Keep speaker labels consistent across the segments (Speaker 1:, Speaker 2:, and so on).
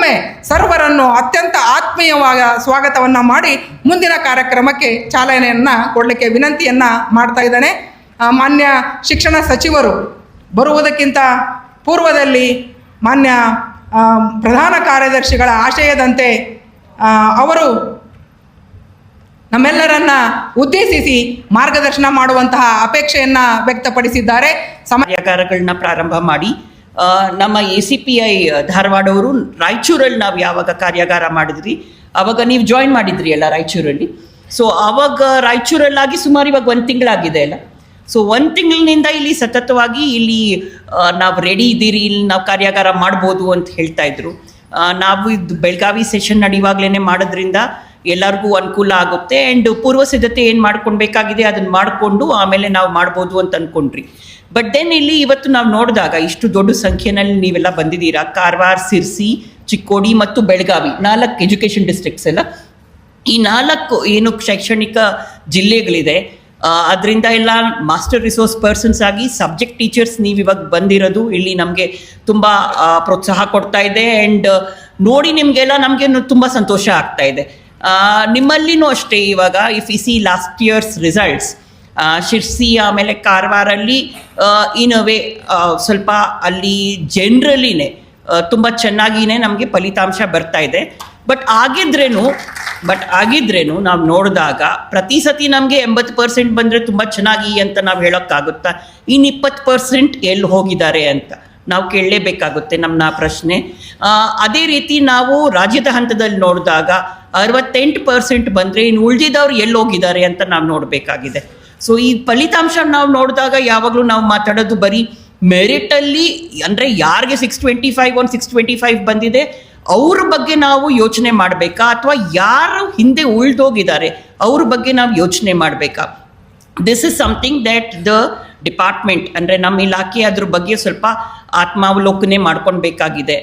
Speaker 1: ಮತ್ತೊಮ್ಮೆ ಸರ್ವರನ್ನು ಅತ್ಯಂತ ಆತ್ಮೀಯವಾದ ಸ್ವಾಗತವನ್ನು ಮಾಡಿ ಮುಂದಿನ ಕಾರ್ಯಕ್ರಮಕ್ಕೆ ಚಾಲನೆಯನ್ನು ಕೊಡಲಿಕ್ಕೆ ವಿನಂತಿಯನ್ನು ಮಾಡ್ತಾ ಇದ್ದಾನೆ. ಮಾನ್ಯ ಶಿಕ್ಷಣ ಸಚಿವರು ಬರುವುದಕ್ಕಿಂತ ಪೂರ್ವದಲ್ಲಿ ಮಾನ್ಯ ಪ್ರಧಾನ ಕಾರ್ಯದರ್ಶಿಗಳ ಆಶಯದಂತೆ ಅವರು ನಮ್ಮೆಲ್ಲರನ್ನ ಉದ್ದೇಶಿಸಿ ಮಾರ್ಗದರ್ಶನ ಮಾಡುವಂತಹ ಅಪೇಕ್ಷೆಯನ್ನು ವ್ಯಕ್ತಪಡಿಸಿದ್ದಾರೆ.
Speaker 2: ಕಾರ್ಯಾಗಾರಗಳನ್ನ ಪ್ರಾರಂಭ ಮಾಡಿ ನಮ್ಮ ACPI ಧಾರವಾಡವರು ರಾಯಚೂರಲ್ಲಿ ನಾವು ಯಾವಾಗ ಕಾರ್ಯಾಗಾರ ಮಾಡಿದ್ರಿ ಆವಾಗ ನೀವು ಜಾಯಿನ್ ಮಾಡಿದ್ರಿ ಅಲ್ಲ ರಾಯಚೂರಲ್ಲಿ. ಸೊ ಆವಾಗ ರಾಯಚೂರಲ್ಲಾಗಿ ಸುಮಾರು ಇವಾಗ 1 ತಿಂಗಳಾಗಿದೆ ಅಲ್ಲ. ಸೊ 1 ತಿಂಗಳಿನಿಂದ ಇಲ್ಲಿ ಸತತವಾಗಿ ಇಲ್ಲಿ ನಾವು ರೆಡಿ ಇದ್ದೀರಿ, ಇಲ್ಲಿ ನಾವು ಕಾರ್ಯಾಗಾರ ಮಾಡ್ಬೋದು ಅಂತ ಹೇಳ್ತಾ ಇದ್ರು. ನಾವು ಇದು ಬೆಳಗಾವಿ ಸೆಷನ್ ನಡೆಯುವಾಗಲೇ ಮಾಡೋದ್ರಿಂದ ಎಲ್ಲರಿಗೂ ಅನುಕೂಲ ಆಗುತ್ತೆ. ಆ್ಯಂಡ್ ಪೂರ್ವ ಸಿದ್ಧತೆ ಏನು ಮಾಡ್ಕೊಳ್ಬೇಕಾಗಿದೆ ಅದನ್ನು ಮಾಡಿಕೊಂಡು ಆಮೇಲೆ ನಾವು ಮಾಡ್ಬೋದು ಅಂತ ಅಂದ್ಕೊಂಡ್ರಿ. ಬಟ್ ದೆನ್ ಇಲ್ಲಿ ಇವತ್ತು ನಾವು ನೋಡಿದಾಗ ಇಷ್ಟು ದೊಡ್ಡ ಸಂಖ್ಯೆಯಲ್ಲಿ ನೀವೆಲ್ಲ ಬಂದಿದ್ದೀರಾ. ಕಾರವಾರ, ಸಿರ್ಸಿ, ಚಿಕ್ಕೋಡಿ ಮತ್ತು ಬೆಳಗಾವಿ 4 ಎಜುಕೇಷನ್ ಡಿಸ್ಟ್ರಿಕ್ಟ್ಸ್ ಎಲ್ಲ. ಈ 4 ಏನು ಶೈಕ್ಷಣಿಕ ಜಿಲ್ಲೆಗಳಿದೆ ಅದರಿಂದ ಎಲ್ಲ ಮಾಸ್ಟರ್ ರಿಸೋರ್ಸ್ ಪರ್ಸನ್ಸ್ ಆಗಿ ಸಬ್ಜೆಕ್ಟ್ ಟೀಚರ್ಸ್ ನೀವು ಇವಾಗ ಬಂದಿರೋದು ಇಲ್ಲಿ ನಮಗೆ ತುಂಬ ಪ್ರೋತ್ಸಾಹ ಕೊಡ್ತಾ ಇದೆ. ಆ್ಯಂಡ್ ನೋಡಿ ನಿಮಗೆಲ್ಲ ನಮಗೆ ತುಂಬ ಸಂತೋಷ ಆಗ್ತಾ ಇದೆ. ನಿಮ್ಮಲ್ಲಿನೂ ಅಷ್ಟೇ ಇವಾಗ if U C last years results Sirsi ಆಮೇಲೆ ಕಾರವಾರಲ್ಲಿ ಇನ್ ಅ ವೇ ಸ್ವಲ್ಪ ಅಲ್ಲಿ ಜನರಲಿನೇ ತುಂಬ ಚೆನ್ನಾಗಿಯೇ ನಮಗೆ ಫಲಿತಾಂಶ ಬರ್ತಾ ಇದೆ. ಬಟ್ ಆಗಿದ್ರೇನು ನಾವು ನೋಡಿದಾಗ ಪ್ರತಿ ಸತಿ ನಮಗೆ 80% ಬಂದರೆ ತುಂಬ ಚೆನ್ನಾಗಿ ಅಂತ ನಾವು ಹೇಳೋಕ್ಕಾಗುತ್ತಾ? ಇನ್ನು 20% ಎಲ್ಲಿ ಹೋಗಿದ್ದಾರೆ ಅಂತ ನಾವು ಕೇಳಲೇಬೇಕಾಗುತ್ತೆ ನಮ್ಮ ಪ್ರಶ್ನೆ. ಅದೇ ರೀತಿ ನಾವು ರಾಜ್ಯದ ಹಂತದಲ್ಲಿ ನೋಡಿದಾಗ 68% ಬಂದರೆ ಇನ್ನು ಉಳಿದಿದ್ದವ್ರು ಎಲ್ಲಿ ಹೋಗಿದ್ದಾರೆ ಅಂತ ನಾವು ನೋಡಬೇಕಾಗಿದೆ. ಸೊ ಈ ಫಲಿತಾಂಶ ನಾವು ನೋಡಿದಾಗ ಯಾವಾಗಲೂ ನಾವು ಮಾತಾಡೋದು ಬರೀ ಮೆರಿಟಲ್ಲಿ, ಅಂದರೆ ಯಾರಿಗೆ 625 ಬಂದಿದೆ ಅವ್ರ ಬಗ್ಗೆ ನಾವು ಯೋಚನೆ ಮಾಡಬೇಕಾ ಅಥವಾ ಯಾರು ಹಿಂದೆ ಉಳಿದೋಗಿದ್ದಾರೆ ಅವ್ರ ಬಗ್ಗೆ ನಾವು ಯೋಚನೆ ಮಾಡಬೇಕಾ? This is something that the department ಅಂದರೆ ನಮ್ಮ ಇಲಾಖೆ ಅದ್ರ ಬಗ್ಗೆ ಸ್ವಲ್ಪ ಆತ್ಮಾವಲೋಕನೆ ಮಾಡ್ಕೊಳ್ಬೇಕಾಗಿದೆ.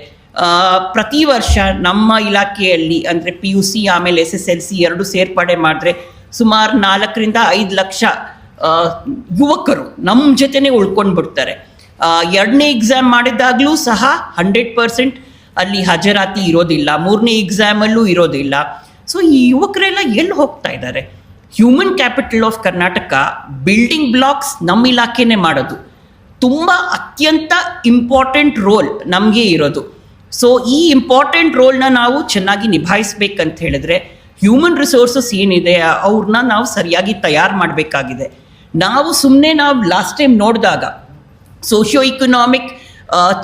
Speaker 2: ಪ್ರತಿ ವರ್ಷ ನಮ್ಮ ಇಲಾಖೆಯಲ್ಲಿ ಅಂದರೆ PUC ಆಮೇಲೆ SSLC 2 ಸೇರ್ಪಡೆ ಮಾಡಿದ್ರೆ ಸುಮಾರು 4 ರಿಂದ 5 ಲಕ್ಷ ಯುವಕರು ನಮ್ಮ ಜೊತೆನೇ ಉಳ್ಕೊಂಡು ಬಿಡ್ತಾರೆ. 2ನೇ ಎಕ್ಸಾಮ್ ಮಾಡಿದಾಗಲೂ ಸಹ 100% ಅಲ್ಲಿ ಹಾಜರಾತಿ ಇರೋದಿಲ್ಲ, 3ನೇ ಎಕ್ಸಾಮಲ್ಲೂ ಇರೋದಿಲ್ಲ. ಸೊ ಈ ಯುವಕರೆಲ್ಲ ಎಲ್ಲಿ ಹೋಗ್ತಾ ಇದ್ದಾರೆ? Human capital of Karnataka building blocks ನಮ್ಮ ಇಲಾಖೆನೇ ಮಾಡೋದು. ತುಂಬ ಅತ್ಯಂತ ಇಂಪಾರ್ಟೆಂಟ್ ರೋಲ್ ನಮಗೆ ಇರೋದು. ಸೊ ಈ ಇಂಪಾರ್ಟೆಂಟ್ ರೋಲ್ನ ನಾವು ಚೆನ್ನಾಗಿ ನಿಭಾಯಿಸ್ಬೇಕಂತ ಹೇಳಿದ್ರೆ ಹ್ಯೂಮನ್ ರಿಸೋರ್ಸಸ್ ಏನಿದೆ ಅವ್ರನ್ನ ನಾವು ಸರಿಯಾಗಿ ತಯಾರು ಮಾಡಬೇಕಾಗಿದೆ. ನಾವು ಲಾಸ್ಟ್ ಟೈಮ್ ನೋಡಿದಾಗ ಸೋಷಿಯೋ ಇಕನಾಮಿಕ್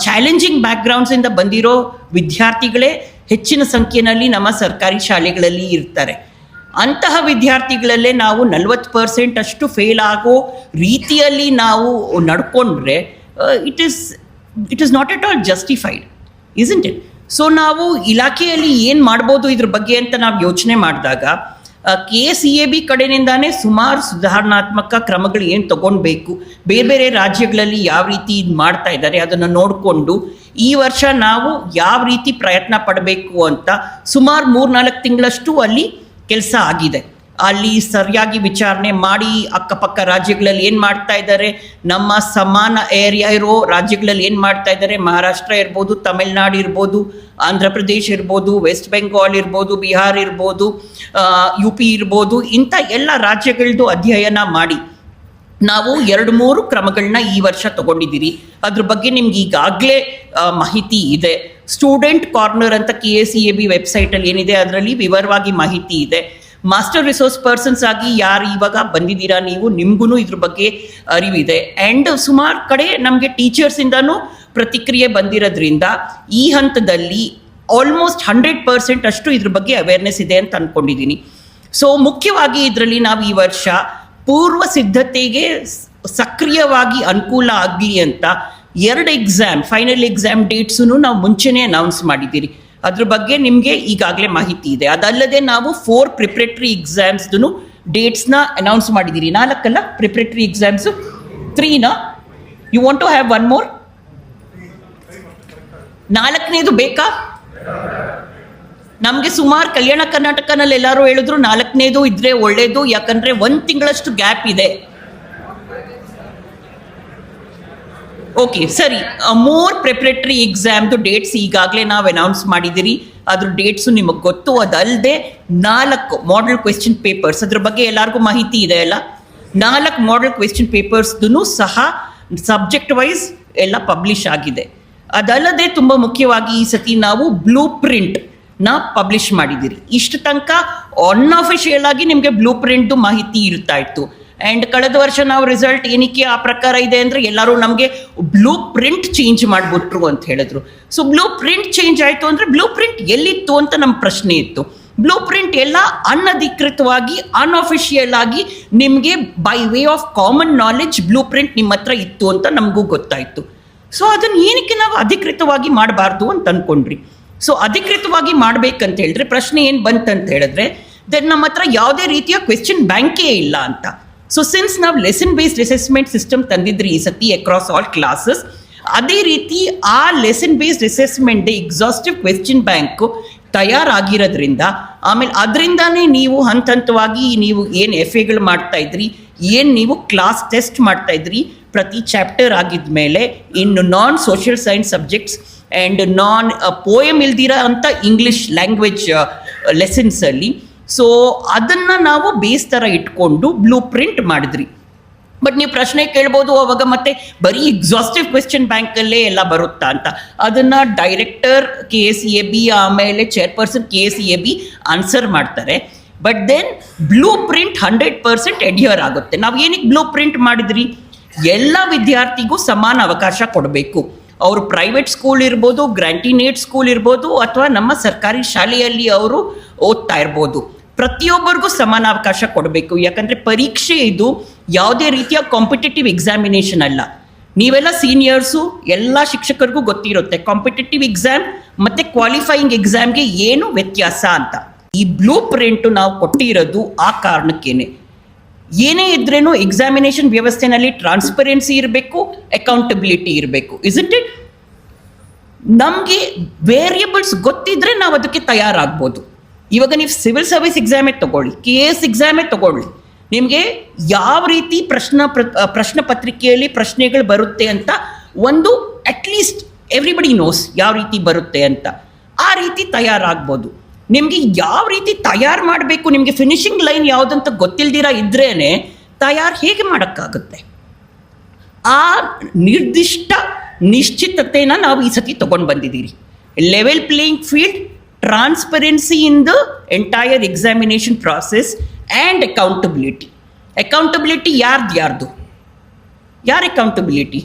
Speaker 2: ಚಾಲೆಂಜಿಂಗ್ ಬ್ಯಾಕ್ಗ್ರೌಂಡ್ಸಿಂದ ಬಂದಿರೋ ವಿದ್ಯಾರ್ಥಿಗಳೇ ಹೆಚ್ಚಿನ ಸಂಖ್ಯೆಯಲ್ಲಿ ನಮ್ಮ ಸರ್ಕಾರಿ ಶಾಲೆಗಳಲ್ಲಿ ಇರ್ತಾರೆ. ಅಂತಹ ವಿದ್ಯಾರ್ಥಿಗಳಲ್ಲೇ ನಾವು 40% ಅಷ್ಟು ಫೇಲ್ ಆಗೋ ರೀತಿಯಲ್ಲಿ ನಾವು ನಡ್ಕೊಂಡ್ರೆ it is not at all justified, isn't it? So ನಾವು ಇಲಾಖೆಯಲ್ಲಿ ಏನು ಮಾಡ್ಬೋದು ಇದ್ರ ಬಗ್ಗೆ ಅಂತ ನಾವು ಯೋಚನೆ ಮಾಡಿದಾಗ KCAB ಕಡೆಯಿಂದಾನೇ ಸುಮಾರು ಸುಧಾರಣಾತ್ಮಕ ಕ್ರಮಗಳು ಏನು ತಗೊಳ್ಬೇಕು, ಬೇರೆ ಬೇರೆ ರಾಜ್ಯಗಳಲ್ಲಿ ಯಾವ ರೀತಿ ಇದು ಮಾಡ್ತಾ ಇದ್ದಾರೆ ಅದನ್ನು ನೋಡಿಕೊಂಡು ಈ ವರ್ಷ ನಾವು ಯಾವ ರೀತಿ ಪ್ರಯತ್ನ ಪಡಬೇಕು ಅಂತ ಸುಮಾರು 3-4 ತಿಂಗಳಷ್ಟು ಅಲ್ಲಿ ಕೆಲಸ ಆಗಿದೆ. ಅಲ್ಲಿ ಸರಿಯಾಗಿ ವಿಚಾರಣೆ ಮಾಡಿ ಅಕ್ಕಪಕ್ಕ ರಾಜ್ಯಗಳಲ್ಲಿ ಏನು ಮಾಡ್ತಾ ಇದ್ದಾರೆ, ನಮ್ಮ ಸಮಾನ ಏರಿಯಾ ಇರೋ ರಾಜ್ಯಗಳಲ್ಲಿ ಏನು ಮಾಡ್ತಾ ಇದ್ದಾರೆ, ಮಹಾರಾಷ್ಟ್ರ ಇರ್ಬೋದು, ತಮಿಳ್ನಾಡು ಇರ್ಬೋದು, ಆಂಧ್ರ ಪ್ರದೇಶ್ ಇರ್ಬೋದು, ವೆಸ್ಟ್ ಬೆಂಗಾಲ್ ಇರ್ಬೋದು, ಬಿಹಾರ್ ಇರ್ಬೋದು, UP ಇರ್ಬೋದು, ಇಂಥ ಎಲ್ಲ ರಾಜ್ಯಗಳದ್ದು ಅಧ್ಯಯನ ಮಾಡಿ ನಾವು 2-3 ಕ್ರಮಗಳನ್ನ ಈ ವರ್ಷ ತಗೊಂಡಿದ್ದೀರಿ. ಅದ್ರ ಬಗ್ಗೆ ನಿಮ್ಗೆ ಈಗಾಗಲೇ ಮಾಹಿತಿ ಇದೆ. ಸ್ಟೂಡೆಂಟ್ ಕಾರ್ನರ್ ಅಂತ KCAB ವೆಬ್ಸೈಟಲ್ಲಿ ಏನಿದೆ ಅದರಲ್ಲಿ ವಿವರವಾಗಿ ಮಾಹಿತಿ ಇದೆ. ಮಾಸ್ಟರ್ ರಿಸೋರ್ಸ್ ಪರ್ಸನ್ಸ್ ಆಗಿ ಯಾರು ಇವಾಗ ಬಂದಿದ್ದೀರಾ ನೀವು, ನಿಮಗೂ ಇದ್ರ ಬಗ್ಗೆ ಅರಿವಿದೆ. ಆ್ಯಂಡ್ ಸುಮಾರು ಕಡೆ ನಮಗೆ ಟೀಚರ್ಸಿಂದನೂ ಪ್ರತಿಕ್ರಿಯೆ ಬಂದಿರೋದ್ರಿಂದ ಈ ಹಂತದಲ್ಲಿ ಆಲ್ಮೋಸ್ಟ್ 100% ಅಷ್ಟು ಇದ್ರ ಬಗ್ಗೆ ಅವೇರ್ನೆಸ್ ಇದೆ ಅಂತ ಅಂದ್ಕೊಂಡಿದ್ದೀನಿ. ಸೊ ಮುಖ್ಯವಾಗಿ ಇದರಲ್ಲಿ ನಾವು ಈ ವರ್ಷ ಪೂರ್ವ ಸಿದ್ಧತೆಗೆ ಸಕ್ರಿಯವಾಗಿ ಅನುಕೂಲ ಆಗಲಿ ಅಂತ 2 ಎಕ್ಸಾಮ್, ಫೈನಲ್ ಎಕ್ಸಾಮ್ ಡೇಟ್ಸನ್ನು ನಾವು ಮುಂಚೆನೇ ಅನೌನ್ಸ್ ಮಾಡಿದ್ದೀರಿ. ಅದ್ರ ಬಗ್ಗೆ ನಿಮಗೆ ಈಗಾಗಲೇ ಮಾಹಿತಿ ಇದೆ. ಅದಲ್ಲದೆ ನಾವು 4 ಪ್ರಿಪ್ರೇಟರಿ ಎಕ್ಸಾಮ್ಸ್ದು ಡೇಟ್ಸ್ನ ಅನೌನ್ಸ್ ಮಾಡಿದ್ದೀರಿ. 4 ಅಲ್ಲ ಪ್ರಿಪ್ರೇಟರಿ ಎಕ್ಸಾಮ್ಸು, 3ನಾ? You want to have 1 more? 4ನೇದು ಬೇಕಾ? ನಮಗೆ ಸುಮಾರು ಕಲ್ಯಾಣ ಕರ್ನಾಟಕನಲ್ಲಿ ಎಲ್ಲರೂ ಹೇಳಿದ್ರು 4ನೇದು ಇದ್ರೆ ಒಳ್ಳೇದು, ಯಾಕಂದರೆ 1 ತಿಂಗಳಷ್ಟು ಗ್ಯಾಪ್ ಇದೆ. ಓಕೆ ಸರಿ, ಮೋರ್ ಪ್ರಿಪ್ರೇಟರಿ ಎಕ್ಸಾಮ್ದು ಡೇಟ್ಸ್ ಈಗಾಗಲೇ ನಾವು ಅನೌನ್ಸ್ ಮಾಡಿದ್ದೀರಿ. ಅದ್ರ ಡೇಟ್ಸು ನಿಮಗೆ ಗೊತ್ತು. ಅದಲ್ಲದೆ 4 ಮಾಡೆಲ್ ಕ್ವೆಶ್ಚನ್ ಪೇಪರ್ಸ್, ಅದ್ರ ಬಗ್ಗೆ ಎಲ್ಲರಿಗೂ ಮಾಹಿತಿ ಇದೆ ಅಲ್ಲ. 4 ಮಾಡೆಲ್ ಕ್ವೆಶ್ಚನ್ ಪೇಪರ್ಸ್ದು ಸಹ ಸಬ್ಜೆಕ್ಟ್ ವೈಸ್ ಎಲ್ಲ ಪಬ್ಲಿಷ್ ಆಗಿದೆ. ಅದಲ್ಲದೆ ತುಂಬ ಮುಖ್ಯವಾಗಿ ಈ ಸತಿ ನಾವು ಬ್ಲೂ ಪ್ರಿಂಟ್ನ ಪಬ್ಲಿಷ್ ಮಾಡಿದ್ದೀರಿ. ಇಷ್ಟು ತನಕ ಅನ್ಅಫಿಷಿಯಲ್ ಆಗಿ ನಿಮಗೆ ಬ್ಲೂ ಪ್ರಿಂಟ್ದು ಮಾಹಿತಿ ಇರ್ತಾ ಇತ್ತು. ಆ್ಯಂಡ್ ಕಳೆದ ವರ್ಷ ನಾವು ರಿಸಲ್ಟ್ ಏನಕ್ಕೆ ಆ ಪ್ರಕಾರ ಇದೆ ಅಂದರೆ ಎಲ್ಲರೂ ನಮಗೆ ಬ್ಲೂ ಪ್ರಿಂಟ್ ಚೇಂಜ್ ಮಾಡಿಬಿಟ್ರು ಅಂತ ಹೇಳಿದ್ರು. ಸೊ ಬ್ಲೂ ಪ್ರಿಂಟ್ ಚೇಂಜ್ ಆಯಿತು ಅಂದರೆ ಬ್ಲೂ ಪ್ರಿಂಟ್ ಎಲ್ಲಿತ್ತು ಅಂತ ನಮ್ಮ ಪ್ರಶ್ನೆ ಇತ್ತು. ಬ್ಲೂ ಪ್ರಿಂಟ್ ಎಲ್ಲ ಅನಧಿಕೃತವಾಗಿ ಅನ್ಅಫಿಷಿಯಲ್ ಆಗಿ ನಿಮಗೆ by way of common knowledge blue print ನಿಮ್ಮ ಹತ್ರ ಇತ್ತು ಅಂತ ನಮಗೂ ಗೊತ್ತಾಯಿತು. ಸೊ ಅದನ್ನು ಏನಕ್ಕೆ ನಾವು ಅಧಿಕೃತವಾಗಿ ಮಾಡಬಾರ್ದು ಅಂತ ಅಂದ್ಕೊಂಡ್ರಿ. ಸೊ ಅಧಿಕೃತವಾಗಿ ಮಾಡಬೇಕಂತ ಹೇಳಿದ್ರೆ ಪ್ರಶ್ನೆ ಏನು ಬಂತಂತ ಹೇಳಿದ್ರೆ ದೆನ್ ನಮ್ಮ ಹತ್ರ ಯಾವುದೇ ರೀತಿಯ ಕ್ವೆಶ್ಚನ್ ಬ್ಯಾಂಕೇ ಇಲ್ಲ ಅಂತ. ಸೊ ಸಿನ್ಸ್ ನಾವು ಲೆಸನ್ ಬೇಸ್ಡ್ ಅಸೆಸ್ಮೆಂಟ್ ಸಿಸ್ಟಮ್ ತಂದಿದ್ರಿ ಈ ಸತಿ ಅಕ್ರಾಸ್ ಆಲ್ ಕ್ಲಾಸಸ್, ಅದೇ ರೀತಿ ಆ lesson based assessment exhaustive question bank ತಯಾರಾಗಿರೋದ್ರಿಂದ ಆಮೇಲೆ ಅದರಿಂದಾನೇ ನೀವು ಹಂತವಾಗಿ ನೀವು ಏನು FAಗಳು ಮಾಡ್ತಾ ಇದ್ರಿ, ಏನು ನೀವು ಕ್ಲಾಸ್ ಟೆಸ್ಟ್ ಮಾಡ್ತಾ ಇದ್ರಿ ಪ್ರತಿ ಚಾಪ್ಟರ್ ಆಗಿದ್ಮೇಲೆ ಇನ್ನು non social science subjects and non poem ಇಲ್ದಿರ ಅಂತ ಇಂಗ್ಲೀಷ್ ಲ್ಯಾಂಗ್ವೇಜ್ ಲೆಸನ್ಸಲ್ಲಿ. ಸೊ ಅದನ್ನು ನಾವು ಬೇಸ್ ಥರ ಇಟ್ಕೊಂಡು ಬ್ಲೂ ಪ್ರಿಂಟ್ ಮಾಡಿದ್ರಿ. ಬಟ್ ನೀವು ಪ್ರಶ್ನೆ ಕೇಳ್ಬೋದು ಅವಾಗ ಮತ್ತೆ ಬರೀ ಎಕ್ಸಾಸ್ಟಿವ್ ಕ್ವೆಶ್ಚನ್ ಬ್ಯಾಂಕಲ್ಲೇ ಎಲ್ಲ ಬರುತ್ತಾ ಅಂತ. ಅದನ್ನು ಡೈರೆಕ್ಟರ್ KSEAB ಆಮೇಲೆ ಚೇರ್ಪರ್ಸನ್ KSEAB ಆನ್ಸರ್ ಮಾಡ್ತಾರೆ. ಬಟ್ ದೆನ್ ಬ್ಲೂ ಪ್ರಿಂಟ್ 100% ಅಡ್ಹಿಯರ್ ಆಗುತ್ತೆ. ನಾವು ಏನಕ್ಕೆ ಬ್ಲೂ ಪ್ರಿಂಟ್ ಮಾಡಿದ್ರಿ, ಎಲ್ಲ ವಿದ್ಯಾರ್ಥಿಗೂ ಸಮಾನ ಅವಕಾಶ ಕೊಡಬೇಕು. ಅವರು ಪ್ರೈವೇಟ್ ಸ್ಕೂಲ್ ಇರ್ಬೋದು, ಗ್ರ್ಯಾಂಟಿನೇಟ್ ಸ್ಕೂಲ್ ಇರ್ಬೋದು, ಅಥವಾ ನಮ್ಮ ಸರ್ಕಾರಿ ಶಾಲೆಯಲ್ಲಿ ಅವರು ಓದ್ತಾ ಇರ್ಬೋದು. ಪ್ರತಿಯೊಬ್ಬರಿಗೂ ಸಮಾನ ಅವಕಾಶ ಕೊಡಬೇಕು. ಯಾಕಂದರೆ ಪರೀಕ್ಷೆ ಇದು ಯಾವುದೇ ರೀತಿಯ ಕಾಂಪಿಟೇಟಿವ್ ಎಕ್ಸಾಮಿನೇಷನ್ ಅಲ್ಲ. ನೀವೆಲ್ಲ ಸೀನಿಯರ್ಸು, ಎಲ್ಲ ಶಿಕ್ಷಕರಿಗೂ ಗೊತ್ತಿರುತ್ತೆ ಕಾಂಪಿಟೇಟಿವ್ ಎಕ್ಸಾಮ್ ಮತ್ತು ಕ್ವಾಲಿಫೈಯಿಂಗ್ ಎಕ್ಸಾಮ್ಗೆ ಏನು ವ್ಯತ್ಯಾಸ ಅಂತ. ಈ ಬ್ಲೂ ಪ್ರಿಂಟು ನಾವು ಕೊಟ್ಟಿರೋದು ಆ ಕಾರಣಕ್ಕೇನೆ. ಏನೇ ಇದ್ರೇನು ಎಕ್ಸಾಮಿನೇಷನ್ ವ್ಯವಸ್ಥೆನಲ್ಲಿ ಟ್ರಾನ್ಸ್ಪರೆನ್ಸಿ ಇರಬೇಕು, ಅಕೌಂಟಬಿಲಿಟಿ ಇರಬೇಕು. Isn't it? ನಮಗೆ ವೇರಿಯಬಲ್ಸ್ ಗೊತ್ತಿದ್ರೆ ನಾವು ಅದಕ್ಕೆ ತಯಾರಾಗ್ಬೋದು. ಇವಾಗ ನೀವು ಸಿವಿಲ್ ಸರ್ವಿಸ್ ಎಕ್ಸಾಮೇ ತಗೊಳ್ಳಿ, KS ಎಕ್ಸಾಮೇ ತಗೊಳ್ಳಿ, ನಿಮಗೆ ಯಾವ ರೀತಿ ಪ್ರಶ್ನೆ ಪತ್ರಿಕೆಯಲ್ಲಿ ಪ್ರಶ್ನೆಗಳು ಬರುತ್ತೆ ಅಂತ ಒಂದು ಅಟ್ಲೀಸ್ಟ್ ಎವ್ರಿಬಡಿ ನೋಸ್ ಯಾವ ರೀತಿ ಬರುತ್ತೆ ಅಂತ. ಆ ರೀತಿ ತಯಾರಾಗ್ಬೋದು. ನಿಮಗೆ ಯಾವ ರೀತಿ ತಯಾರು ಮಾಡಬೇಕು, ನಿಮಗೆ ಫಿನಿಶಿಂಗ್ ಲೈನ್ ಯಾವುದಂತ ಗೊತ್ತಿಲ್ದಿರ ಇದ್ರೇ ತಯಾರು ಹೇಗೆ ಮಾಡೋಕ್ಕಾಗುತ್ತೆ? ಆ ನಿರ್ದಿಷ್ಟ ನಿಶ್ಚಿತತೆನ ನಾವು ಈ ಸತಿ ತೊಗೊಂಡು ಬಂದಿದ್ದೀರಿ. Level playing field, transparency in the entire examination process and accountability. Accountability ಯಾರ್ದು? ಯಾರ accountability?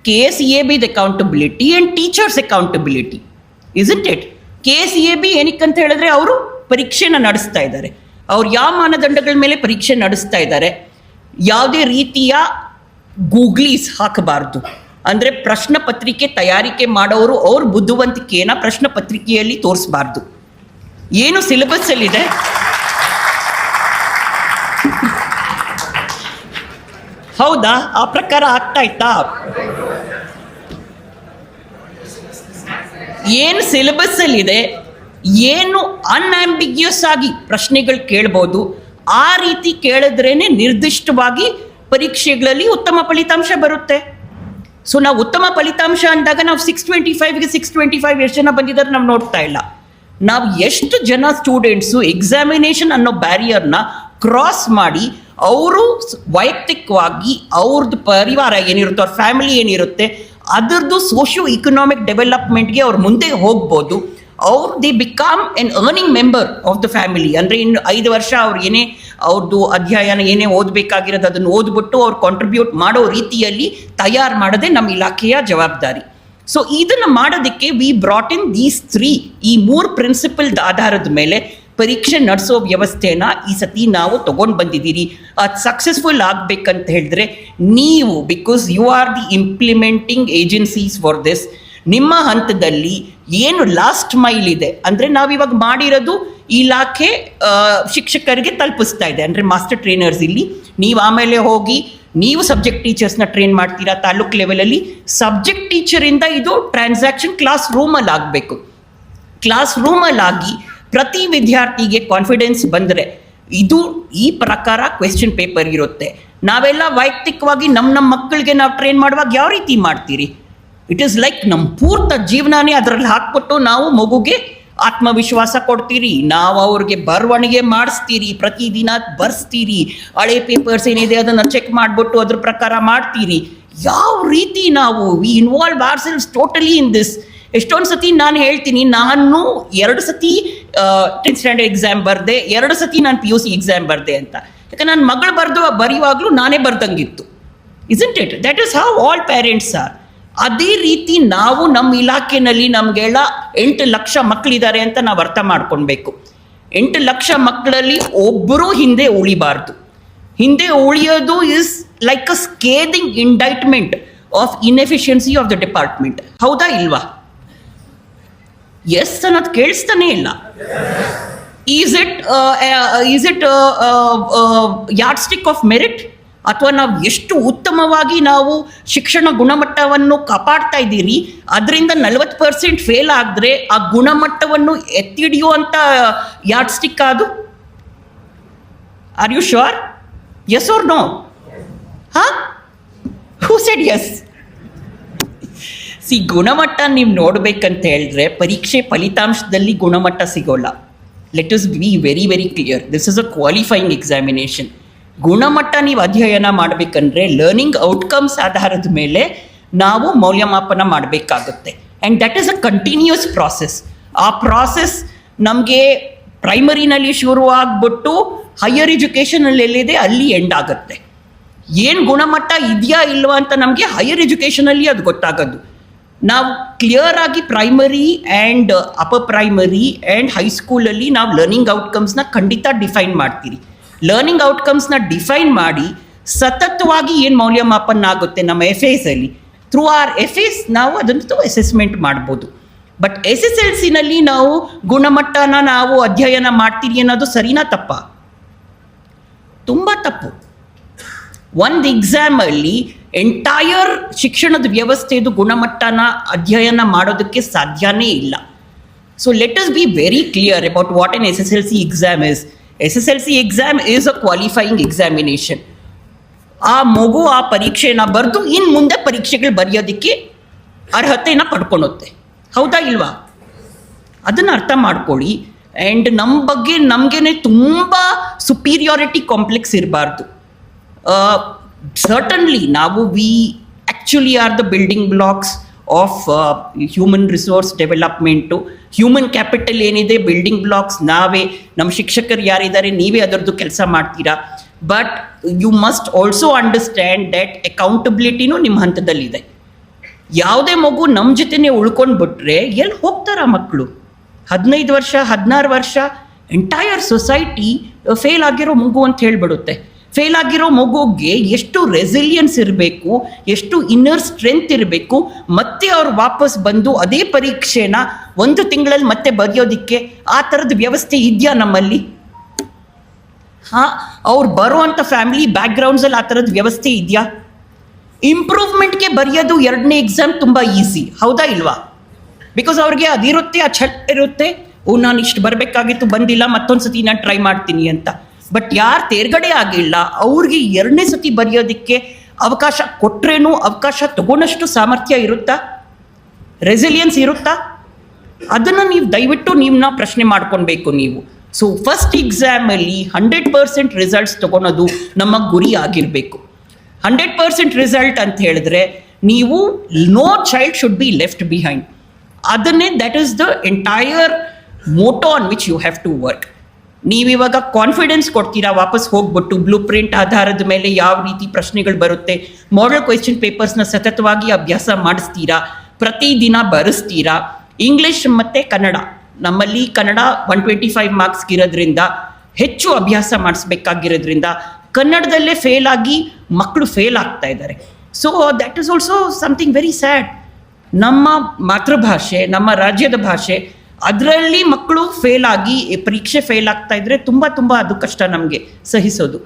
Speaker 2: KSEAB's accountability and teachers accountability. Isn't it? KSEAB ಏನಕ್ಕಂತ ಹೇಳಿದ್ರೆ ಅವರು ಪರೀಕ್ಷೆನ ನಡೆಸ್ತಾ ಇದ್ದಾರೆ. ಅವ್ರು ಯಾವ ಮಾನದಂಡಗಳ ಮೇಲೆ ಪರೀಕ್ಷೆ ನಡೆಸ್ತಾ ಇದ್ದಾರೆ, ಯಾವುದೇ ರೀತಿಯ ಗೂಗ್ಲೀಸ್ ಹಾಕಬಾರ್ದು. ಅಂದರೆ ಪ್ರಶ್ನೆ ಪತ್ರಿಕೆ ತಯಾರಿಕೆ ಮಾಡೋರು ಅವ್ರ ಬುದ್ಧಿವಂತಿಕೆಯನ್ನು ಪ್ರಶ್ನೆ ಪತ್ರಿಕೆಯಲ್ಲಿ ತೋರಿಸಬಾರ್ದು. ಏನು ಸಿಲೆಬಸ್ಸಲ್ಲಿದೆ ಹೌದಾ, ಆ ಪ್ರಕಾರ ಆಗ್ತಾ ಇತ್ತಾ? ಏನು ಸಿಲೆಬಸ್ಸಲ್ಲಿದೆ, ಏನು ಅನ್ಆಂಬಿಗ್ಯೂಸ್ ಆಗಿ ಪ್ರಶ್ನೆಗಳು ಕೇಳ್ಬೋದು, ಆ ರೀತಿ ಕೇಳಿದ್ರೇ ನಿರ್ದಿಷ್ಟವಾಗಿ ಪರೀಕ್ಷೆಗಳಲ್ಲಿ ಉತ್ತಮ ಫಲಿತಾಂಶ ಬರುತ್ತೆ. ಸೊ ನಾವು ಉತ್ತಮ ಫಲಿತಾಂಶ ಅಂದಾಗ ನಾವು 625ಗೆ 625 ಎಷ್ಟು ಜನ ಬಂದಿದ್ದಾರೆ ನಾವು ನೋಡ್ತಾ ಇಲ್ಲ. ನಾವು ಎಷ್ಟು ಜನ ಸ್ಟೂಡೆಂಟ್ಸು ಎಕ್ಸಾಮಿನೇಷನ್ ಅನ್ನೋ ಬ್ಯಾರಿಯರ್ನ ಕ್ರಾಸ್ ಮಾಡಿ ಅವರು ವೈಯಕ್ತಿಕವಾಗಿ ಅವ್ರದ್ದು ಪರಿವಾರ ಏನಿರುತ್ತೆ, ಅವ್ರ ಫ್ಯಾಮಿಲಿ ಏನಿರುತ್ತೆ, ಅದರದ್ದು ಸೋಷಿಯೋ ಇಕನಾಮಿಕ್ ಡೆವಲಪ್ಮೆಂಟ್ಗೆ ಅವ್ರು ಮುಂದೆ ಹೋಗ್ಬೋದು. The become an earning member of the family. ಅಂದರೆ ಇನ್ನು 5 ವರ್ಷ ಅವ್ರು ಏನೇ ಅವ್ರದ್ದು ಅಧ್ಯಯನ ಏನೇ ಓದಬೇಕಾಗಿರೋದು ಅದನ್ನು ಓದ್ಬಿಟ್ಟು ಅವ್ರು ಕಾಂಟ್ರಿಬ್ಯೂಟ್ ಮಾಡೋ ರೀತಿಯಲ್ಲಿ ತಯಾರು ಮಾಡೋದೇ ನಮ್ಮ ಇಲಾಖೆಯ ಜವಾಬ್ದಾರಿ. ಸೊ ಇದನ್ನು ಮಾಡೋದಕ್ಕೆ ವಿ ಬ್ರಾಟ್ ಇನ್ ದೀಸ್ 3, ಈ 3 ಪ್ರಿನ್ಸಿಪಲ್ದ ಆಧಾರದ ಮೇಲೆ ಪರೀಕ್ಷೆ ನಡೆಸೋ ವ್ಯವಸ್ಥೆನ ಈ ಸತಿ ನಾವು ತೊಗೊಂಡು ಬಂದಿದ್ದೀರಿ. ಅದು ಸಕ್ಸಸ್ಫುಲ್ ಆಗಬೇಕಂತ ಹೇಳಿದ್ರೆ ನೀವು, because you are the implementing agencies for this, ನಿಮ್ಮ ಹಂತದಲ್ಲಿ ಏನು ಲಾಸ್ಟ್ ಮೈಲ್ ಇದೆ ಅಂದರೆ ನಾವಿವಾಗ ಮಾಡಿರೋದು ಇಲಾಖೆ ಶಿಕ್ಷಕರಿಗೆ ತಲುಪಿಸ್ತಾ ಇದೆ. ಅಂದರೆ ಮಾಸ್ಟರ್ ಟ್ರೈನರ್ಸ್ ಇಲ್ಲಿ ನೀವು ಆಮೇಲೆ ಹೋಗಿ ನೀವು ಸಬ್ಜೆಕ್ಟ್ ಟೀಚರ್ಸ್ನ ಟ್ರೈನ್ ಮಾಡ್ತೀರಾ ತಾಲೂಕು ಲೆವೆಲಲ್ಲಿ. ಸಬ್ಜೆಕ್ಟ್ ಟೀಚರಿಂದ ಇದು ಟ್ರಾನ್ಸಾಕ್ಷನ್ ಕ್ಲಾಸ್ ರೂಮಲ್ಲಿ ಆಗಬೇಕು. ಕ್ಲಾಸ್ ರೂಮಲ್ಲಿ ಆಗಿ ಪ್ರತಿ ವಿದ್ಯಾರ್ಥಿಗೆ ಕಾನ್ಫಿಡೆನ್ಸ್ ಬಂದರೆ ಇದು ಈ ಪ್ರಕಾರ ಕ್ವೆಶ್ಚನ್ ಪೇಪರ್ ಇರುತ್ತೆ. ನಾವೆಲ್ಲ ವೈಯಕ್ತಿಕವಾಗಿ ನಮ್ಮ ಮಕ್ಕಳಿಗೆ ನಾವು ಟ್ರೈನ್ ಮಾಡುವಾಗ ಯಾವ ರೀತಿ ಮಾಡ್ತೀರಿ? ಇಟ್ ಈಸ್ ಲೈಕ್ ನಮ್ಮ ಪೂರ್ತ ಜೀವನನೇ ಅದರಲ್ಲಿ ಹಾಕ್ಬಿಟ್ಟು ನಾವು ಮಗುಗೆ ಆತ್ಮವಿಶ್ವಾಸ ಕೊಡ್ತೀರಿ, ನಾವು ಅವ್ರಿಗೆ ಬರವಣಿಗೆ ಮಾಡಿಸ್ತೀರಿ, ಪ್ರತಿದಿನ ಬರ್ಸ್ತೀರಿ, ಹಳೆ ಪೇಪರ್ಸ್ ಏನಿದೆ ಅದನ್ನು ಚೆಕ್ ಮಾಡಿಬಿಟ್ಟು ಅದ್ರ ಪ್ರಕಾರ ಮಾಡ್ತೀರಿ. ಯಾವ ರೀತಿ ನಾವು we involve ourselves totally in this. ಎಷ್ಟೊಂದು ಸತಿ ನಾನು ಹೇಳ್ತೀನಿ, ನಾನು 2 ಸತಿ 10th ಸ್ಟ್ಯಾಂಡರ್ಡ್ ಎಕ್ಸಾಮ್ ಬರೆದೆ, 2 ಸತಿ ನಾನು PUC ಎಕ್ಸಾಮ್ ಬರೆದೆ ಅಂತ. ಯಾಕಂದ್ರೆ ನನ್ನ ಮಗಳು ಬರೆಯುವಾಗಲೂ ನಾನೇ ಬರ್ದಂಗಿತ್ತು. Isn't it? That is how all parents are. ಅದೇ ರೀತಿ ನಾವು ನಮ್ಮ ಇಲಾಖೆಯಲ್ಲಿ ನಮಗೆಲ್ಲ 8 ಲಕ್ಷ ಮಕ್ಕಳಿದ್ದಾರೆ ಅಂತ ನಾವು ಅರ್ಥ ಮಾಡ್ಕೊಳ್ಬೇಕು. 8 ಲಕ್ಷ ಮಕ್ಕಳಲ್ಲಿ ಒಬ್ಬರೂ ಹಿಂದೆ ಉಳಿಬಾರ್ದು. ಹಿಂದೆ ಉಳಿಯೋದು is like a scathing indictment of inefficiency of the department. ಹೌದಾ ಇಲ್ವಾ? ಎಸ್ ಅನ್ನೋದು ಕೇಳಿಸ್ತಾನೆ ಇಲ್ಲ. Is it yardstick of merit? ಅಥವಾ ನಾವು ಎಷ್ಟು ಉತ್ತಮವಾಗಿ ನಾವು ಶಿಕ್ಷಣ ಗುಣಮಟ್ಟವನ್ನು ಕಾಪಾಡ್ತಾ ಇದ್ದೀರಿ, ಅದರಿಂದ 40% ಫೇಲ್ ಆದರೆ ಆ ಗುಣಮಟ್ಟವನ್ನು ಎತ್ತಿಡಿಯುವಂಥ ಯಾರ್ಡ್ ಸ್ಟಿಕ್ ಅದು? Are you sure? Yes or no? ಹಾ? Who said yes? ಗುಣಮಟ್ಟ ನೀವು ನೋಡ್ಬೇಕಂತ ಹೇಳಿದ್ರೆ ಪರೀಕ್ಷೆ ಫಲಿತಾಂಶದಲ್ಲಿ ಗುಣಮಟ್ಟ ಸಿಗೋಲ್ಲ. Let us be very very clear. This is a qualifying examination. ಗುಣಮಟ್ಟ ನೀವು ಅಧ್ಯಯನ ಮಾಡಬೇಕಂದ್ರೆ ಲರ್ನಿಂಗ್ ಔಟ್ಕಮ್ಸ್ ಆಧಾರದ ಮೇಲೆ ನಾವು ಮೌಲ್ಯಮಾಪನ ಮಾಡಬೇಕಾಗುತ್ತೆ. And that is a continuous process. ಆ ಪ್ರಾಸೆಸ್ ನಮಗೆ ಪ್ರೈಮರಿನಲ್ಲಿ ಶುರು ಆಗಿಬಿಟ್ಟು ಹೈಯರ್ ಎಜುಕೇಷನಲ್ಲಿ ಎಲ್ಲಿದೆ ಅಲ್ಲಿ ಎಂಡ್ ಆಗುತ್ತೆ. ಏನು ಗುಣಮಟ್ಟ ಇದೆಯಾ ಇಲ್ವಾ ಅಂತ ನಮಗೆ ಹೈಯರ್ ಎಜುಕೇಷನಲ್ಲಿ ಅದು ಗೊತ್ತಾಗೋದು. ನಾವು ಕ್ಲಿಯರ್ ಆಗಿ primary and upper primary and ಹೈಸ್ಕೂಲಲ್ಲಿ ನಾವು ಲರ್ನಿಂಗ್ ಔಟ್ಕಮ್ಸ್ನ ಖಂಡಿತ ಡಿಫೈನ್ ಮಾಡ್ತೀರಿ. ಲರ್ನಿಂಗ್ ಔಟ್ಕಮ್ಸ್ನ ಡಿಫೈನ್ ಮಾಡಿ ಸತತವಾಗಿ ಏನು ಮೌಲ್ಯಮಾಪನ ಆಗುತ್ತೆ ನಮ್ಮ FASಲ್ಲಿ, ಥ್ರೂ ಆರ್ FAS ನಾವು ಅದನ್ನು ಅಸೆಸ್ಮೆಂಟ್ ಮಾಡ್ಬೋದು. ಬಟ್ SSLCನಲ್ಲಿ ನಾವು ಗುಣಮಟ್ಟನ ನಾವು ಅಧ್ಯಯನ ಮಾಡ್ತೀರಿ ಅನ್ನೋದು ಸರಿನಾ ತಪ್ಪಾ? ತುಂಬ ತಪ್ಪು. ಒಂದು ಎಕ್ಸಾಮಲ್ಲಿ ಎಂಟೈರ್ ಶಿಕ್ಷಣದ ವ್ಯವಸ್ಥೆದು ಗುಣಮಟ್ಟನ ಅಧ್ಯಯನ ಮಾಡೋದಕ್ಕೆ ಸಾಧ್ಯನೇ ಇಲ್ಲ. So let us be very clear about what N SSLC exam is. SSLC exam is a qualifying examination. ಆ ಮಗು ಆ ಪರೀಕ್ಷೆನ ಬರೆದು ಇನ್ನು ಮುಂದೆ ಪರೀಕ್ಷೆಗಳು ಬರೆಯೋದಕ್ಕೆ ಅರ್ಹತೆನ ಪಡ್ಕೊಳುತ್ತೆ. ಹೌದಾ ಇಲ್ವಾ? ಅದನ್ನು ಅರ್ಥ ಮಾಡ್ಕೊಳ್ಳಿ. ಆ್ಯಂಡ್ ನಮ್ಮ ಬಗ್ಗೆ ನಮಗೇನೆ ತುಂಬ ಸುಪೀರಿಯಾರಿಟಿ ಕಾಂಪ್ಲೆಕ್ಸ್ ಇರಬಾರ್ದು. ಸರ್ಟನ್ಲಿ ನಾವು we actually are the building blocks of human resource development. Human capital ಏನಿದೆ ಬಿಲ್ಡಿಂಗ್ ಬ್ಲಾಕ್ಸ್ ನಾವೇ. ನಮ್ಮ ಶಿಕ್ಷಕರು ಯಾರಿದ್ದಾರೆ ನೀವೇ ಅದರದ್ದು ಕೆಲಸ ಮಾಡ್ತೀರಾ. But you must also understand that ಅಕೌಂಟಬಿಲಿಟಿನೂ ನಿಮ್ಮ ಹಂತದಲ್ಲಿದೆ. ಯಾವುದೇ ಮಗು ನಮ್ಮ ಜೊತೆನೇ ಉಳ್ಕೊಂಡು ಬಿಟ್ರೆ ಎಲ್ಲಿ ಹೋಗ್ತಾರ ಮಕ್ಕಳು? 15 ವರ್ಷ 16 ವರ್ಷ ಎಂಟೈರ್ ಸೊಸೈಟಿ ಫೇಲ್ ಆಗಿರೋ ಮಗು ಅಂತ ಹೇಳಿಬಿಡುತ್ತೆ. ಫೇಲ್ ಆಗಿರೋ ಮಗುಗೆ ಎಷ್ಟು ರೆಸಿಲಿಯನ್ಸ್ ಇರಬೇಕು, ಎಷ್ಟು ಇನ್ನರ್ ಸ್ಟ್ರೆಂತ್ ಇರಬೇಕು, ಮತ್ತೆ ಅವ್ರು ವಾಪಸ್ ಬಂದು ಅದೇ ಪರೀಕ್ಷೆನ 1 ತಿಂಗಳಲ್ಲಿ ಮತ್ತೆ ಬರೆಯೋದಿಕ್ಕೆ ಆ ಥರದ ವ್ಯವಸ್ಥೆ ಇದೆಯಾ ನಮ್ಮಲ್ಲಿ? ಹಾಂ, ಅವ್ರು ಬರುವಂಥ ಫ್ಯಾಮಿಲಿ ಬ್ಯಾಕ್ಗ್ರೌಂಡ್ಸಲ್ಲಿ ಆ ಥರದ ವ್ಯವಸ್ಥೆ ಇದೆಯಾ? ಇಂಪ್ರೂವ್ಮೆಂಟ್ಗೆ ಬರೆಯೋದು 2ನೇ ಎಕ್ಸಾಮ್ ತುಂಬ ಈಸಿ. ಹೌದಾ ಇಲ್ವಾ? ಬಿಕಾಸ್ ಅವ್ರಿಗೆ ಅದಿರುತ್ತೆ, ಆ ಛಟ್ ಇರುತ್ತೆ. ನಾನು ಇಷ್ಟು ಬರಬೇಕಾಗಿತ್ತು ಬಂದಿಲ್ಲ, ಮತ್ತೊಂದು ಸತಿ ನಾನು ಟ್ರೈ ಮಾಡ್ತೀನಿ ಅಂತ. ಬಟ್ ಯಾರು ತೇರ್ಗಡೆ ಆಗಿಲ್ಲ ಅವ್ರಿಗೆ 2ನೇ ಸತಿ ಬರೆಯೋದಕ್ಕೆ ಅವಕಾಶ ಕೊಟ್ರೇನು ಅವಕಾಶ ತಗೊಂಡಷ್ಟು ಸಾಮರ್ಥ್ಯ ಇರುತ್ತಾ? ರೆಸಿಲಿಯನ್ಸ್ ಇರುತ್ತಾ? ಅದನ್ನು ನೀವು ದಯವಿಟ್ಟು ನಿಮ್ಮನ್ನ ಪ್ರಶ್ನೆ ಮಾಡ್ಕೊಳ್ಬೇಕು ನೀವು. ಸೊ ಫಸ್ಟ್ ಎಕ್ಸಾಮಲ್ಲಿ 100% ರಿಸಲ್ಟ್ಸ್ ತೊಗೊಳೋದು ನಮ್ಮ ಗುರಿ ಆಗಿರಬೇಕು. 100% ರಿಸಲ್ಟ್ ಅಂತ ಹೇಳಿದ್ರೆ ನೀವು no child should be left behind. ಅದನ್ನೇ that is the entire motto on which you have to work. ನೀವಿವಾಗ ಕಾನ್ಫಿಡೆನ್ಸ್ ಕೊಡ್ತೀರಾ, ವಾಪಸ್ ಹೋಗ್ಬಿಟ್ಟು ಬ್ಲೂ ಪ್ರಿಂಟ್ ಆಧಾರದ ಮೇಲೆ ಯಾವ ರೀತಿ ಪ್ರಶ್ನೆಗಳು ಬರುತ್ತೆ, ಮಾಡೆಲ್ ಕ್ವೆಶ್ಚನ್ ಪೇಪರ್ಸ್ನ ಸತತವಾಗಿ ಅಭ್ಯಾಸ ಮಾಡಿಸ್ತೀರಾ, ಪ್ರತಿದಿನ ಬರೆಸ್ತೀರಾ. ಇಂಗ್ಲೀಷ್ ಮತ್ತು ಕನ್ನಡ, ನಮ್ಮಲ್ಲಿ ಕನ್ನಡ 125 ಮಾರ್ಕ್ಸ್ಗೆ ಇರೋದ್ರಿಂದ ಹೆಚ್ಚು ಅಭ್ಯಾಸ ಮಾಡಿಸ್ಬೇಕಾಗಿರೋದ್ರಿಂದ ಕನ್ನಡದಲ್ಲೇ ಫೇಲ್ ಆಗಿ ಮಕ್ಕಳು ಫೇಲ್ ಆಗ್ತಾ ಇದ್ದಾರೆ. So that is also something very sad. ನಮ್ಮ ಮಾತೃಭಾಷೆ, ನಮ್ಮ ರಾಜ್ಯದ ಭಾಷೆ, ಅದರಲ್ಲಿ ಮಕ್ಕಳು ಫೇಲ್ ಆಗಿ ಪರೀಕ್ಷೆ ಫೇಲ್ ಆಗ್ತಾ ಇದ್ರೆ ತುಂಬ ತುಂಬ ಅದು ಕಷ್ಟ ನಮಗೆ ಸಹಿಸೋದು.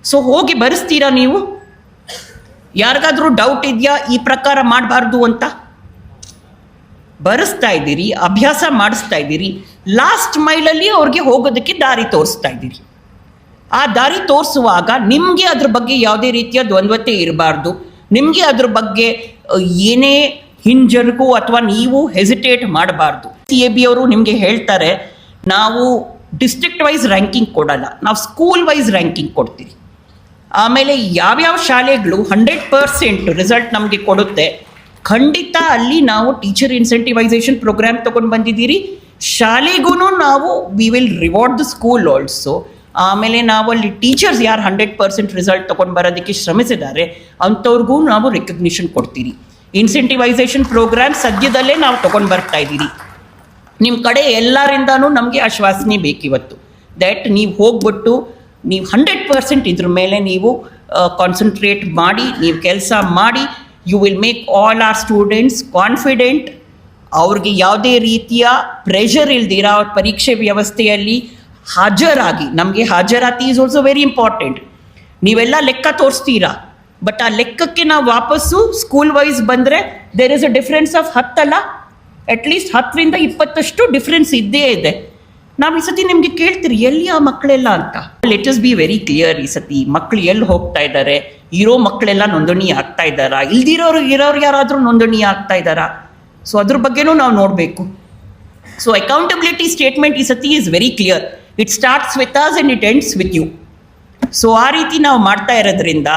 Speaker 2: ಸೊ ಹೋಗಿ ಬರೆಸ್ತೀರಾ ನೀವು? ಯಾರಿಗಾದ್ರೂ ಡೌಟ್ ಇದೆಯಾ ಈ ಪ್ರಕಾರ ಮಾಡಬಾರ್ದು ಅಂತ? ಬರೆಸ್ತಾ ಇದ್ದೀರಿ, ಅಭ್ಯಾಸ ಮಾಡಿಸ್ತಾ ಇದ್ದೀರಿ, ಲಾಸ್ಟ್ ಮೈಲಲ್ಲಿ ಅವ್ರಿಗೆ ಹೋಗೋದಕ್ಕೆ ದಾರಿ ತೋರಿಸ್ತಾ ಇದ್ದೀರಿ. ಆ ದಾರಿ ತೋರಿಸುವಾಗ ನಿಮಗೆ ಅದ್ರ ಬಗ್ಗೆ ಯಾವುದೇ ರೀತಿಯ ದ್ವಂದ್ವತೆ ಇರಬಾರ್ದು. ನಿಮಗೆ ಅದ್ರ ಬಗ್ಗೆ ಏನೇ ಹಿಂಜರಿಗೂ ಅಥವಾ ನೀವು ಹೆಸಿಟೇಟ್ ಮಾಡಬಾರ್ದು. CAB ಅವರು ನಿಮಗೆ ಹೇಳ್ತಾರೆ, ನಾವು ಡಿಸ್ಟ್ರಿಕ್ಟ್ ವೈಸ್ ರ್ಯಾಂಕಿಂಗ್ ಕೊಡಲ್ಲ, ನಾವು ಸ್ಕೂಲ್ ವೈಸ್ ರ್ಯಾಂಕಿಂಗ್ ಕೊಡ್ತೀವಿ. ಆಮೇಲೆ ಯಾವ್ಯಾವ ಶಾಲೆಗಳು 100% ರಿಸಲ್ಟ್ ನಮಗೆ ಕೊಡುತ್ತೆ, ಖಂಡಿತ ಅಲ್ಲಿ ನಾವು ಟೀಚರ್ ಇನ್ಸೆಂಟಿವೈಸೇಷನ್ ಪ್ರೋಗ್ರಾಮ್ ತೊಗೊಂಡು ಬಂದಿದ್ದೀರಿ. ಶಾಲೆಗೂ ನಾವು we will reward the school also. ಆಮೇಲೆ ನಾವು ಅಲ್ಲಿ ಟೀಚರ್ಸ್ ಯಾರು 100% ರಿಸಲ್ಟ್ ತೊಗೊಂಡು ಬರೋದಕ್ಕೆ ಶ್ರಮಿಸಿದ್ದಾರೆ ಅಂಥವ್ರಿಗೂ ನಾವು ರೆಕಗ್ನಿಷನ್ ಕೊಡ್ತೀರಿ. ಇನ್ಸೆಂಟಿವೈಸೇಷನ್ ಪ್ರೋಗ್ರಾಮ್ ಸದ್ಯದಲ್ಲೇ ನಾವು ತೊಗೊಂಡು ಬರ್ತಾ ಇದ್ದೀರಿ. ನಿಮ್ಮ ಕಡೆ ಎಲ್ಲರಿಂದನೂ ನಮಗೆ ಆಶ್ವಾಸನೆ ಬೇಕಿವತ್ತು ದ್ಯಾಟ್ ನೀವು ಹೋಗ್ಬಿಟ್ಟು ನೀವು 100% ಇದ್ರ ಮೇಲೆ ನೀವು ಕಾನ್ಸಂಟ್ರೇಟ್ ಮಾಡಿ, ನೀವು ಕೆಲಸ ಮಾಡಿ. You will make all our students confident. ಅವ್ರಿಗೆ ಯಾವುದೇ ರೀತಿಯ ಪ್ರೆಷರ್ ಇಲ್ದಿರ ಅವ್ರ ಪರೀಕ್ಷೆ ವ್ಯವಸ್ಥೆಯಲ್ಲಿ ಹಾಜರಾಗಿ, ನಮಗೆ ಹಾಜರಾತಿ ಈಸ್ ಆಲ್ಸೋ ವೆರಿ ಇಂಪಾರ್ಟೆಂಟ್. ನೀವೆಲ್ಲ ಲೆಕ್ಕ ತೋರಿಸ್ತೀರಾ, ಬಟ್ ಆ ಲೆಕ್ಕಕ್ಕೆ ನಾವು ವಾಪಸ್ಸು ಸ್ಕೂಲ್ ವೈಸ್ ಬಂದರೆ there is a difference of 10 ಅಲ್ಲ, ಅಟ್ಲೀಸ್ಟ್ 10ರಿಂದ 20 ಡಿಫ್ರೆನ್ಸ್ ಇದ್ದೇ ಇದೆ. ನಾವು ಈ ಸತಿ ನಿಮಗೆ ಕೇಳ್ತೀರಿ ಎಲ್ಲಿ ಆ ಮಕ್ಕಳೆಲ್ಲ ಅಂತ. Let us be very clear, ಈ ಸತಿ ಮಕ್ಕಳು ಎಲ್ಲಿ ಹೋಗ್ತಾ ಇದ್ದಾರೆ, ಇರೋ ಮಕ್ಕಳೆಲ್ಲ ನೋಂದಣಿ ಆಗ್ತಾ ಇದ್ದಾರಾ, ಇರೋರು ಯಾರಾದರೂ ನೋಂದಣಿ ಆಗ್ತಾ ಇದ್ದಾರಾ? ಸೊ ಅದ್ರ ಬಗ್ಗೆನೂ ನಾವು ನೋಡಬೇಕು. ಸೊ ಅಕೌಂಟಬಿಲಿಟಿ ಸ್ಟೇಟ್ಮೆಂಟ್ ಈ ಸತಿ is very clear. It starts with us and it ends with you. So ಆ ರೀತಿ ನಾವು ಮಾಡ್ತಾ ಇರೋದ್ರಿಂದ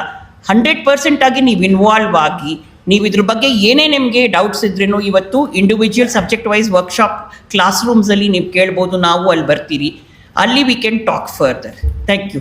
Speaker 2: 100% ಆಗಿ ನೀವು ಇನ್ವಾಲ್ವ್ ಆಗಿ, ನೀವು ಇದ್ರ ಬಗ್ಗೆ ಏನೇ ನಿಮಗೆ ಡೌಟ್ಸ್ ಇದ್ರೂ ಇವತ್ತು individual subject wise workshop class ರೂಮ್ಸಲ್ಲಿ ನೀವು ಕೇಳ್ಬೋದು, ನಾವು ಅಲ್ಲಿ ಬರ್ತೀರಿ, ಅಲ್ಲಿ we can talk further. Thank you.